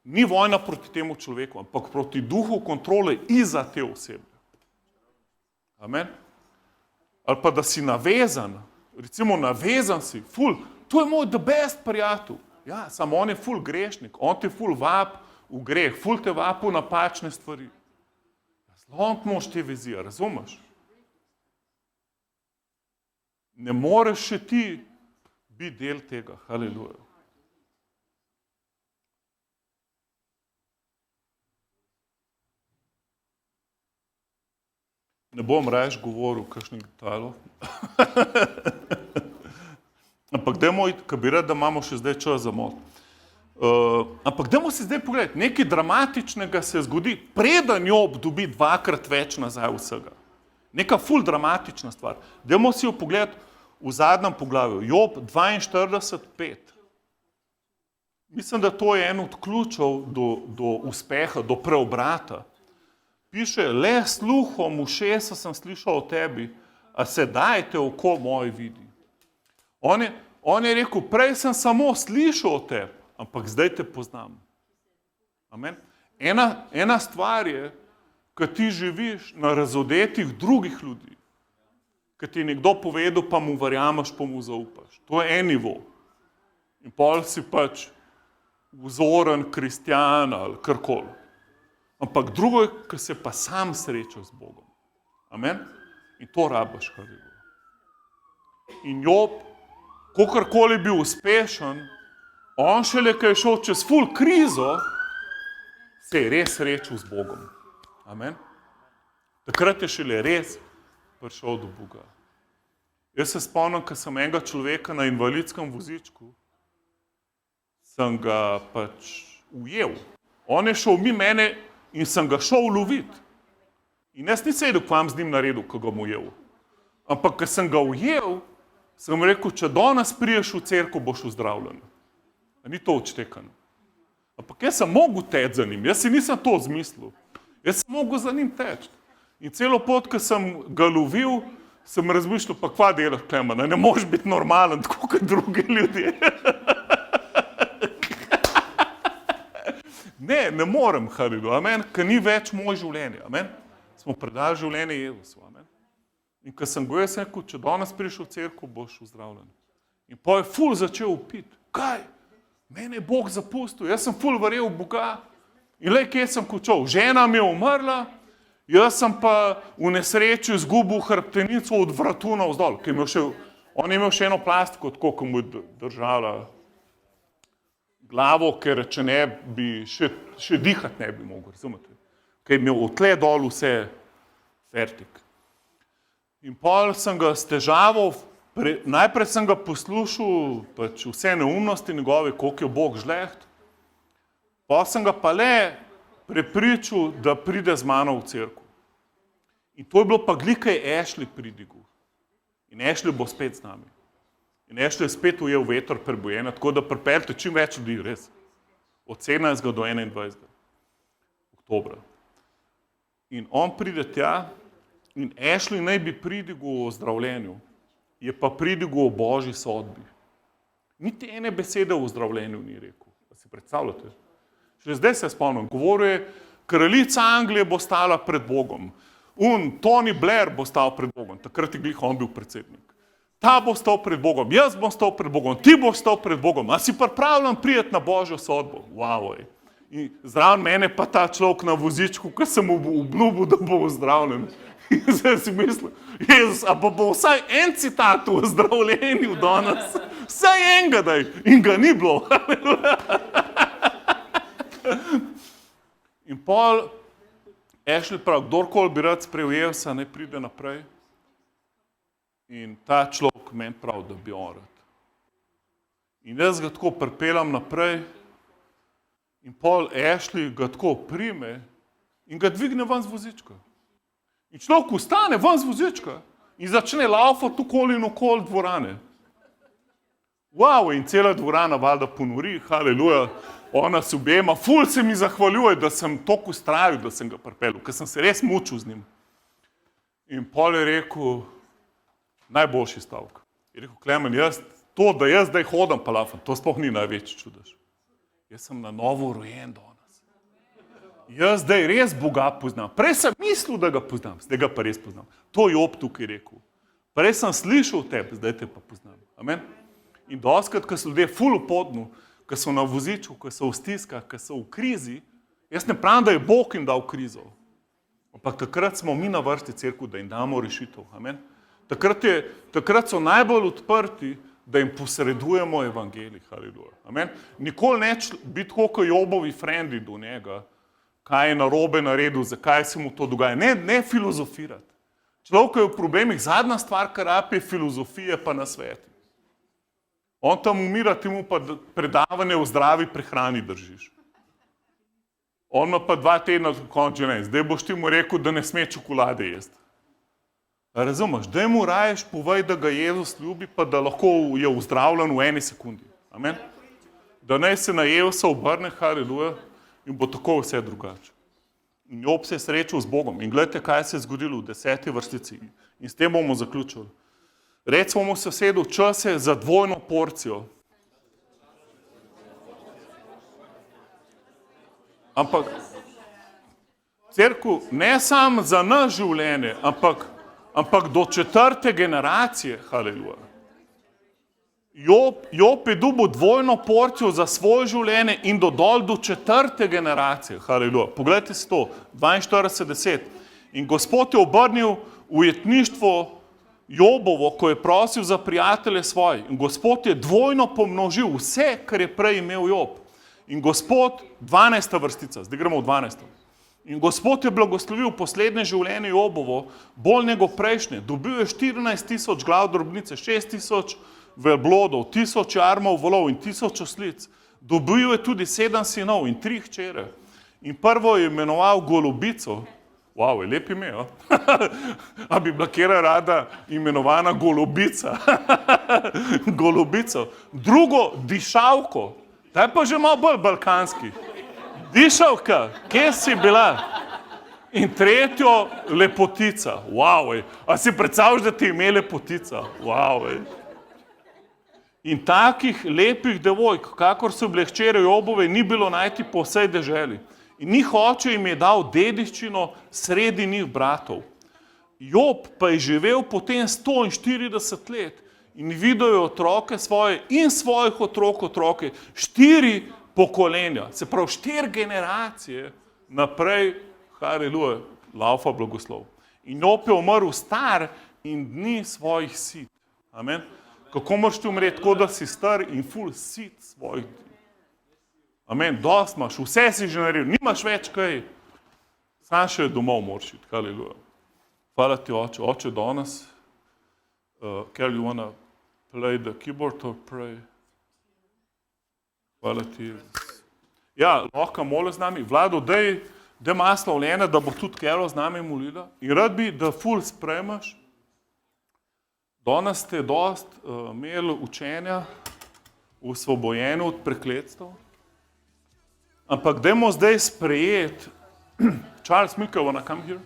ni vojna proti temu človeku, ampak proti duhu kontrole iza te osebe. Amen? Ali pa da si navezan, recimo navezan si, ful, to je moj the best prijatelj. Ja, samo on je ful grešnik, on te ful vab v greh, ful te vab v napačne stvari. Zlomk moš te vizije, razumeš? Ne moreš še ti biti del tega, haleluja. Ne bom rajš govoril kakšnih detajlov. Ampak dajmo, ko bi rad, da imamo še zdaj čas za mod. Ampak dajmo si zdaj pogledati, nekaj dramatičnega se zgodi, preden Job dobi 2-krat več nazaj vsega. Neka ful dramatična stvar. Dajmo si jo pogledati v zadnjem poglavju. Job 42:5. Mislim, da to je en od ključev do uspeha, do preobrata. Piše, le sluhom ušesa sem slišal o tebi, a sedaj te oko moje vidi. On je rekel, prej sem samo slišal o tebi, ampak zdaj te poznam. Amen. Ena stvar je, ko ti živiš na razodetih drugih ljudi, ko ti je nekdo povedal, pa mu verjameš, pa mu zaupaš. To je en nivo. In pol si pač vzoren kristjan ali karkoli. Ampak drugo je, ko se pa sam srečal z Bogom. Amen? In to rabiš, haleluja. In Job, kogarkoli bil uspešen, on šele, ko je šel čez ful krizo, se je res srečal z Bogom. Amen? Takrat je šele res prišel do Boga. Jaz se spomnim, ko sem enega človeka na invalidskem vozičku, sem ga pač ujel. On je šel mimo mene in sem ga šel loviti. In jaz nisem vedel, kva z njim naredil, ko ga mu ujel. Ampak, ko sem ga ujel, sem rekel, če danes priješ v cerkev, boš ozdravljen. Ni to odštekano. Ampak jaz sem mogel teči za njim, jaz si nisem to zmislil. Jaz sem mogel za njim teči. In celo pot, ko sem ga lovil, sem razmišljal, pa kva delaš, Klemen, ne moreš biti normalen, tako kot drugi ljudje. Ne morem, haleluja, amen, ker ni več moje življenje, amen. Smo predali življenje Jezusu, amen. In ko sem go jaz rekel, če danes prišel v cerkev, boš ozdravljen. In pa je ful začel upiti. Kaj? Mene je Bog zapustil, jaz sem ful verjel v Boga. In lej, kje sem končal? Žena mi je umrla, jaz sem pa v nesreči izgubil hrbtenico od vratu navzdol, on je imel še eno plastiko, tako, ko mu je držala glavo, ker če ne bi, še dihati ne bi mogel, razumete? Ker je imel od tle dol vse fertik. In pol sem ga s težavo, najprej sem ga poslušal, pač vse neumnosti njegove, koliko je Bog žleht, pa sem ga pa le prepričal, da pride z mano v cerkev. In to je bilo pa glih, kaj je Ashley pridigal. In Ashley bo spet z nami. In Ashley je spet ujel veter prebojena, tako da pripeljte čim več ljudi, res. Od 17. do 21. oktobra. In on pride tja in Ashley naj bi pridigal o zdravljenju, je pa pridigal o Božji sodbi. Niti ene besede o zdravljenju ni rekel. Da si predstavljate? Šele zdaj se spomnim, govoril je, kraljica Anglije bo stala pred Bogom. Tony Blair bo stal pred Bogom, takrat je glih on bil predsednik. Ta bo stal pred Bogom, jaz bom stal pred Bogom, ti boš stal pred Bogom. A si pripravljen priti na Božjo sodbo? Wow, ej. In zraven mene pa ta človek na vozičku, ko sem mu obljubil, da bo ozdravljen. In zdaj si mislil, Jezus, a pa bo vsaj en citat o zdravljenju danes. Vsaj enega daj. In ga ni bilo. In pol Ashley prav, kdorkoli bi rad sprejel Jezusa, naj pride naprej. In ta človek meni prav, da bi on rad. In jaz ga tako pripeljem naprej in pol Ashley ga tako prime in ga dvigne ven z vozička. In človek vstane ven z vozička in začne laufati okoli in okoli dvorane. Wow, in cela dvorana valjda ponori, haleluja, ona se objema, ful se mi zahvaljuje, da sem toliko ustrajal, da sem ga pripeljal, ker sem se res mučil z njim. In pol je rekel, najboljši stavek. Je rekel, Klemen, jaz To, da jaz zdaj hodim pa lafam, to sploh ni največji čudež. Jaz sem na novo rojen danes. Jaz zdaj res Boga poznam. Prej sem mislil, da ga poznam, zdaj ga pa res poznam. To je Job tukaj rekel. Prej sem slišal tebe, zdaj te pa poznam. Amen. In doskrat, ko so ljudje ful v podnu, ko so na vozičku, ko so v stiskah, ko so v krizi, jaz ne pravim, da je Bog jim dal krizo. Ampak takrat smo mi na vrsti cerkev, da jim damo rešitev. Amen. Takrat so najbolj odprti, da jim posredujemo evangelij. Haleluja. Amen. Nikoli neč biti kot Jobovi frendi do njega, kaj je narobe naredil, zakaj se mu to dogaja. Ne filozofirati. Človek je v problemih, zadnja stvar, kar rabi, je filozofije pa nasveti. On tam umira, ti mu pa predavanje o zdravi prehrani držiš. On ima pa 2 tedna konče ne. Zdaj boš ti mu rekel, da ne sme čokolade jesti. Razumeš? Daj mu raješ povej, da ga Jezus ljubi, pa da lahko je uzdravljen v 1 sekundi. Amen? Da naj se na Jezusa obrne, haleluja, in bo tako vse drugače. In Job se je srečal z Bogom. In gledajte, kaj se je zgodilo v 10. vrstici. In s tem bomo zaključili. Recimo mu sosedu, čas je za dvojno porcijo. Ampak cerkev ne samo za naš življenje, ampak do 4. generacije, haleluja. Job je dobil dvojno porcijo za svoje življenje in do 4. generacije, haleluja. Poglejte si to, 42:10. In Gospod je obrnil ujetništvo Jobovo, ko je prosil za prijatelje svoje. In Gospod je dvojno pomnožil vse, kar je prej imel Job. In Gospod, 12. vrstica, zdaj gremo v 12. In Gospod je blagoslovil poslednje življenje Jobovo, bolj nego prejšnje. Dobil je 14,000 glav drobnice, 6,000 velblodov, 1000 jarmov volov in 1000 oslic. Dobil je tudi 7 sinov in 3 hčere. In prvo je imenoval Golobico. Wow, je lep ime, jo? A bi bila kera rada imenovana Golobica. Golobico. Drugo, Dišavko. Ta je pa že malo bolj balkanski. Dišavka, kje si bila? In tretjo, Lepotica. Wow, a si predstavljaš, da ti ime Lepotica? Wow, In takih lepih devojk, kakor so bile hčere Jobove, ni bilo najti po vsej deželi. In njih oče jim je dal dediščino sredi njih bratov. Job pa je živel potem 140 let in videl je otroke svoje in svojih otroke, 4 pokolenja, se pravi 4 generacije naprej, haleluja, laufa blagoslov. In Job je umrl star in dni svojih sit. Amen. Kako moraš ti umreti, tako da si star in ful sit svojih dni. Amen, dost imaš, vse si že naredil, nimaš več kaj. Sam še domov moraš iti, haleluja. Hvala ti, oče. Oče, danes, Kelly, you wanna play the keyboard or pray? Hvala ti. Ja, lahko mole z nami. Vlado, daj maslo vljene, da bo tudi Kelly z nami molila. In rad bi, da ful spremaš. Danes ste dost imeli učenja v osvobojenju od prekletstev. Ampak dajmo zdaj sprejeti. Charles Mika, wanna come here?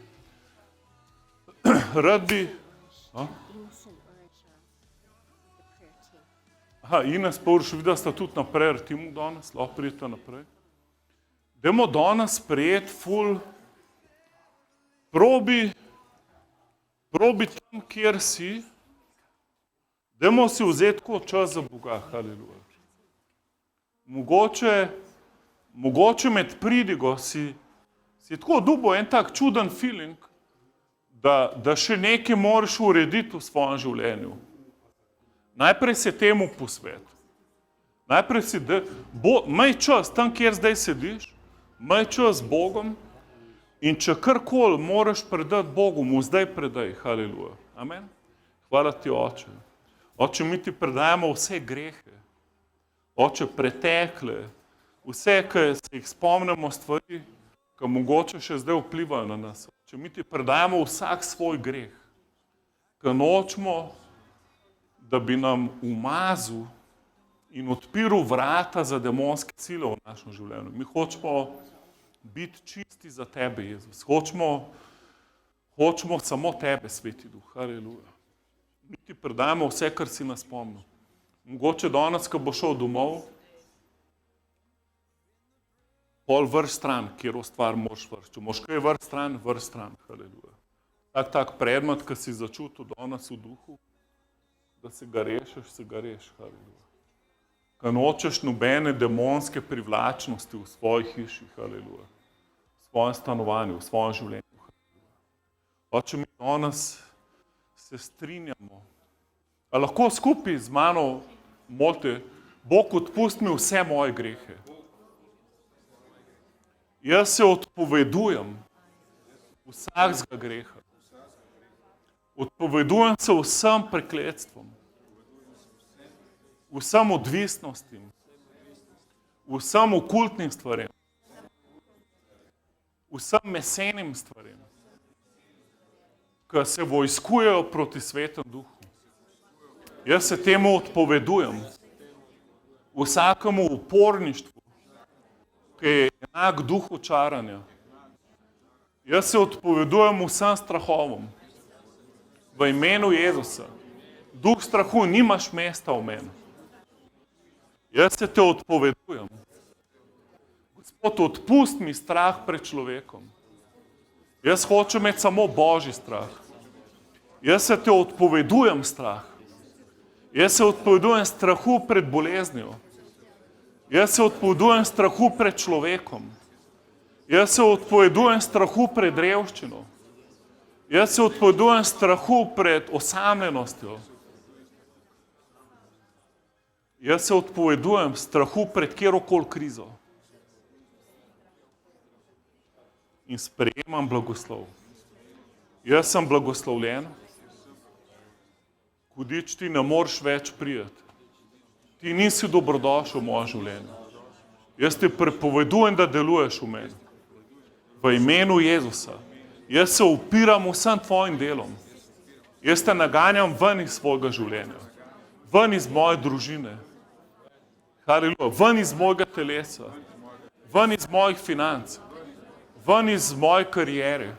Rad bi... Aha, Ines pa Urš, videla sta tudi naprej, Timu danes, lahko pridete naprej. Dajmo danes sprejeti ful... Probi tam, kjer si. Dajmo si vzeti tako čas za Boga, haleluja. Mogoče med pridigo si tako dobil en tak čuden feeling, da še nekaj moraš urediti v svojem življenju. Najprej se temu posveti. Najprej si, imej čas tam, kjer zdaj sediš, imej čas z Bogom in če karkoli moraš predati Bogu, mu zdaj predaj, haleluja. Amen. Hvala ti, oče. Oče, mi ti predajamo vse grehe. Oče, pretekle, vse, ki se jih spomnimo stvari, ki mogoče še zdaj vplivajo na nas. Oče, mi ti predajamo vsak svoj greh, ki nočemo, da bi nam umazal in odpiral vrata za demonske sile v našem življenju. Mi hočemo biti čisti za tebe, Jezus. Hočemo samo tebe, Sveti Duh. Haleluja. Mi ti predajamo vse, kar si nas spomnil. Mogoče danes, ko bo šel domov, pol vrš stran, kjer stvar moraš vrš. Če moraš kaj vrš stran, haleluja. Tak predmet, ki si začutil danes v duhu, da se ga rešiš, haleluja. Ko nočeš nobene demonske privlačnosti v svoji hiši, haleluja. V svojem stanovanju, v svojem življenju, haleluja. Oče, mi danes se strinjamo. A lahko skupaj z mano molite, Bog odpusti mi vse moje grehe. Jaz se odpovedujem vsakega greha. Odpovedujem se vsem prekletstvom, vsem odvisnostim, vsem okultnim stvarem, vsem mesenim stvarem, ki se vojskujejo proti Svetemu Duhu. Jaz se temu odpovedujem, vsakemu uporništvu, ki je enak duhu čaranja. Jaz se odpovedujem vsem strahovom v imenu Jezusa. Duh strahu, nimaš mesta v meni. Jaz se te odpovedujem. Gospod, odpusti mi strah pred človekom. Jaz hočem imeti samo Božji strah. Jaz se te odpovedujem strah. Jaz se odpovedujem strahu pred boleznijo. Jaz se odpovedujem strahu pred človekom. Jaz se odpovedujem strahu pred revščino. Jaz se odpovedujem strahu pred osamljenostjo. Jaz se odpovedujem strahu pred kjerokoli krizo. In sprejemam blagoslov. Jaz sem blagoslovljen. Hudič, ti ne moreš več priti. Ti nisi dobrodošel v mojem življenju. Jaz te prepovedujem, da deluješ v meni. V imenu Jezusa. Jaz se upiram vsem tvojim delom. Jaz te naganjam ven iz svojega življenja. Ven iz moje družine. Haleluja. Ven iz mojega telesa. Ven iz mojih financ. Ven iz moje kariere.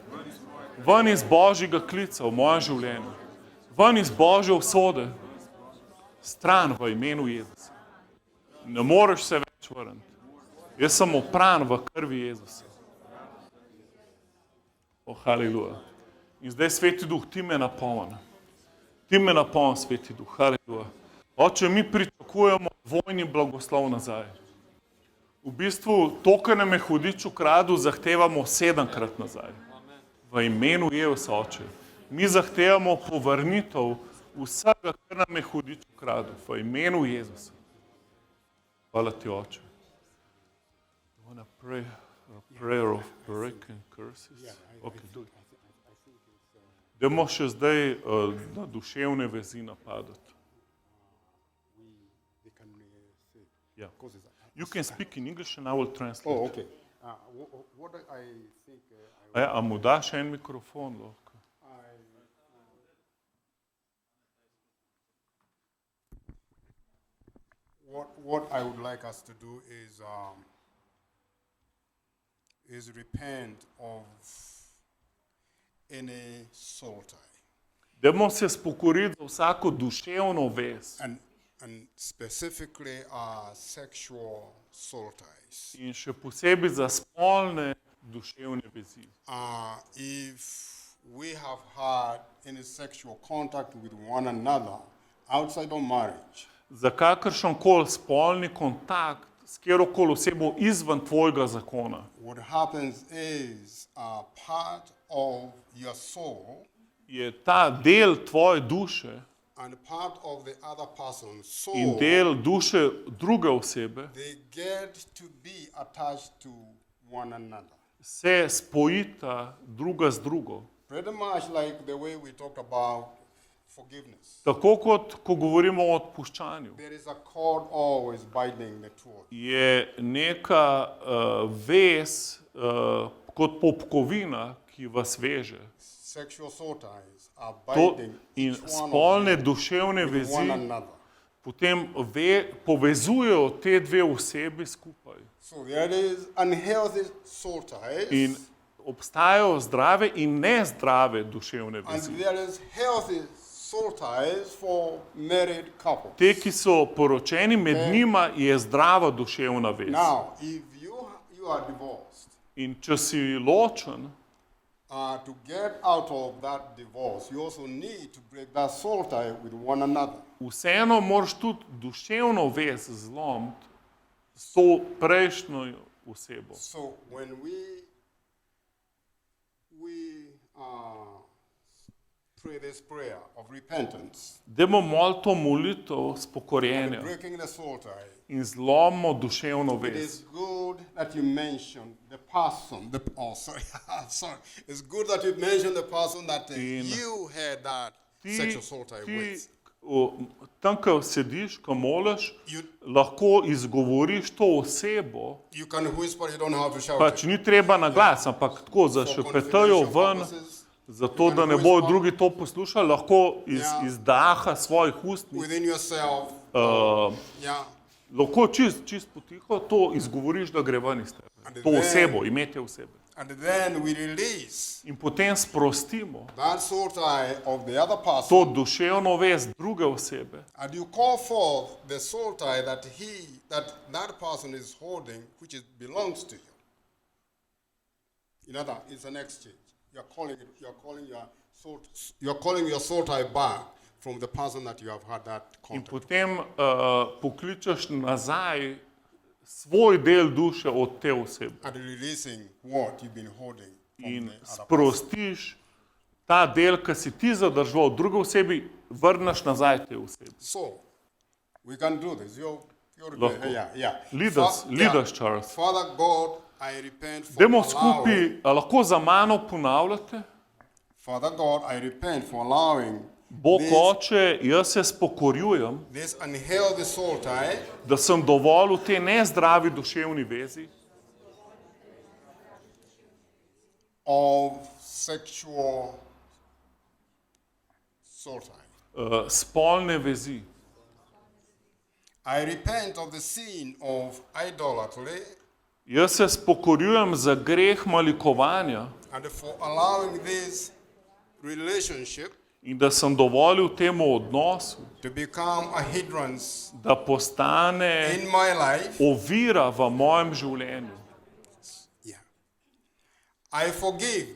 Ven iz Božjega klica v mojem življenju. Ven iz Božje usode, stran v imenu Jezusa. Ne moreš se več vrniti. Jaz sem opran v krvi Jezusa. O, haleluja. In zdaj, Sveti Duh, ti me napolni. Ti me napolni, Sveti Duh, haleluja. Oče, mi pričakujemo dvojni blagoslov nazaj. V bistvu, to, kar nam je hudič ukradel, zahtevamo 7-krat nazaj. V imenu Jezusa, Oče. Mi zahtevamo povrnitev vsega, kar nam je hudič ukradel, v imenu Jezusa. Hvala ti, Oče. You want to pray a prayer of breaking curses? Okay. Dajmo še zdaj na duševne vezi napadati. Yeah. You can speak in English and I will translate. Oh, okay. What I think... A mu daš en mikrofon, lahko? What I would like us to do is repent of any soul tie. Dajmo se spokoriti za vsako duševno vez. And specifically sexual soul ties. In še posebej za spolne duševne vezi. If we have had any sexual contact with one another outside of marriage, za kakršenkoli spolni kontakt s kjerokoli osebo izven tvojega zakona. What happens is part of your soul je ta del tvoje duše and part of the other person's soul in del duše druge osebe they get to be attached to one another. Se spojita druga z drugo. Pretty much like the way we talk about forgiveness. Tako kot ko govorimo o odpuščanju. There is a cord always binding the two. Je neka vez kot popkovina, ki vas veže. Sexual soul ties are binding in each one spolne of them duševne with vezi one another. potem povezujejo te dve osebi skupaj. So there is unhealthy soul ties. In obstajajo zdrave in nezdrave duševne vezi. And there is healthy soul ties for married couples. Te, ki so poročeni, med njima je zdrava duševna vez. Now, if you are divorced, In če si ločen, to get out of that divorce, you also need to break that soul tie with one another. vseeno moraš tudi duševno vez zlomiti s to prejšnjo osebo. So when we pray this prayer of repentance, Dajmo moliti to molitev spokorjenja breaking the soul tie, in zlomimo duševno it vez. is good that you mention the person. Sorry. It's good that you mention the person that you had that sexual soul tie with. Tam, ko sediš, ko moliš, You, lahko izgovoriš to osebo, you can whisper, you don't have to shout. pač ni treba na glas, ampak tako zašepetajo ven, zato da ne bojo drugi to poslušali, lahko iz daha svojih ustnic, Within yourself, yeah. lahko čist potiho to izgovoriš, da gre ven iz tebe. To osebo, imete osebe. And then we release In potem sprostimo that soul tie of the other person. to duševno vez druge osebe. And you call forth the soul tie that that person is holding, which belongs to you. In other, it's an exchange. You're calling your soul tie back from the person that you have had that In contact. potem pokličeš nazaj svoj del duše od te osebe. And releasing what you've been holding from In the other person. sprostiš ta del, ki si ti zadržal od druge osebi, vrneš nazaj te osebi. So, we can do this. You're Lahko. yeah. Lead us, Charles. Father God, I repent for Dajmo allowing, skupaj, a lahko za mano ponavljate? Father God, I repent for allowing Bog Oče, jaz se spokorjujem, this unhealthy soul tie da sem dovolil te nezdravi duševni vezi of sexual soul tie. spolne vezi. I repent of the sin of idolatry Jaz se spokorjujem za greh malikovanja and for allowing this relationship in da sem dovolil temu odnosu, to become a hindrance da postane in my life. ovira v mojem življenju. Yeah. I forgive.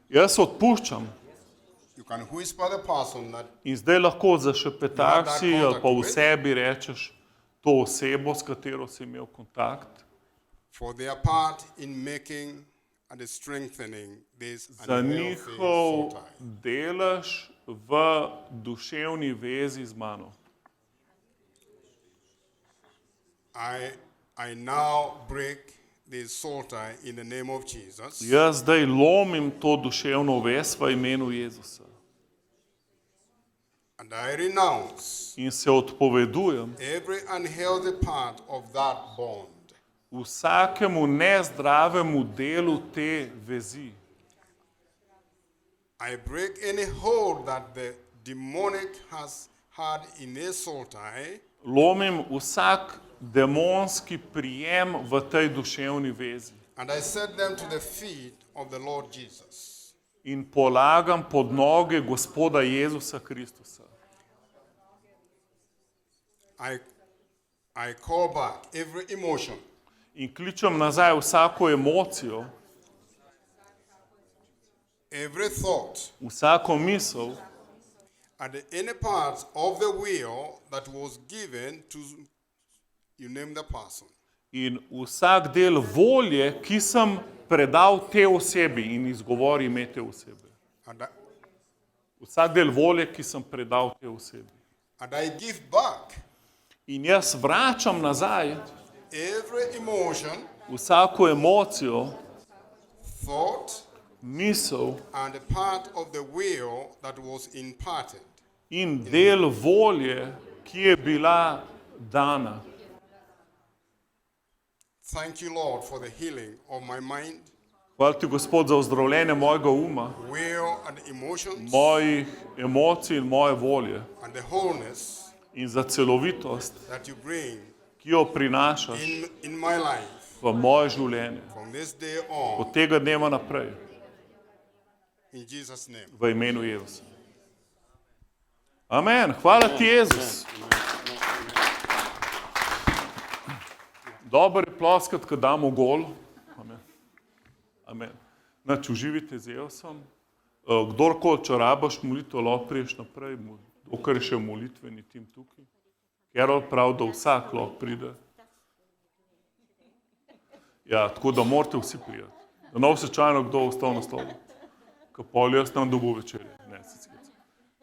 Jaz odpuščam You can whisper the person that in zdaj lahko zašepetaš si ali pa v sebi rečeš to osebo, s katero si imel kontakt, for their part in making and strengthening this za unhealthy soul njihov tie. delež v duševni vezi z mano. I now break this soul tie in the name of Jesus. Jaz zdaj lomim to duševno vez v imenu Jezusa And I renounce in se odpovedujem every unhealthy part of that bond. vsakemu nezdravemu delu te vezi. I break any hold that the demonic has had in a soul tie, Lomim vsak demonski prijem v tej duševni vezi and I set them to the feet of the Lord Jesus. in polagam pod noge Gospoda Jezusa Kristusa. I call back every emotion, In kličem nazaj vsako emocijo, every thought, vsako misel and any part of the will that was given to, you name the person. in vsak del volje, ki sem predal te osebi in izgovori ime te osebe. And I, Vsak del volje, ki sem predal te osebi. and I give back In jaz vračam nazaj every emotion, vsako emocijo, thought, misel and a part of the will that was imparted. in del volje, ki je bila dana. Thank you, Lord, for the healing of my mind, Hvala ti, Gospod, za ozdravljenje mojega uma, will, and emotions, mojih emocij in moje volje and the wholeness in za celovitost, that you bring ki jo prinašaš in my life v moje življenje. from this day on. Od tega dneva naprej, In Jesus' name. v imenu Jezusa. Amen. Hvala ti, Jezus. Dobro je ploskati, ko damo gol. Amen. Amen. Znači, uživite z Jezusom. Kdorkoli, če rabaš molitev, lahko priješ naprej, dokler je še molitveni tim tukaj. Carol pravi, da vsak lahko pride. Ja, tako da morate vsi prijeti. Da ne slučajno kdo ostal na stolu. Ko pol jaz nam dobu večerje. Ne, se sklicam.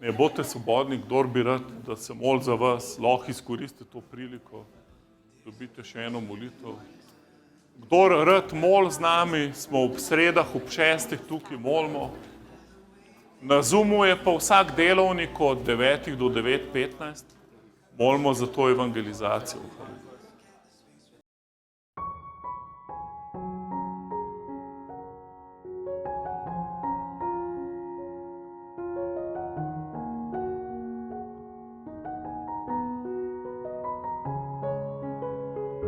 Ne, bodite svobodni, kdor bi rad, da se mol za vas, lahko izkoristite to priliko, dobite še eno molitev. Kdor rad mol z nami, smo ob sredah, ob 6 tukaj molimo. Na Zoomu je pa vsak delovnik od 9 do 9:15. Molimo za to evangelizacijo.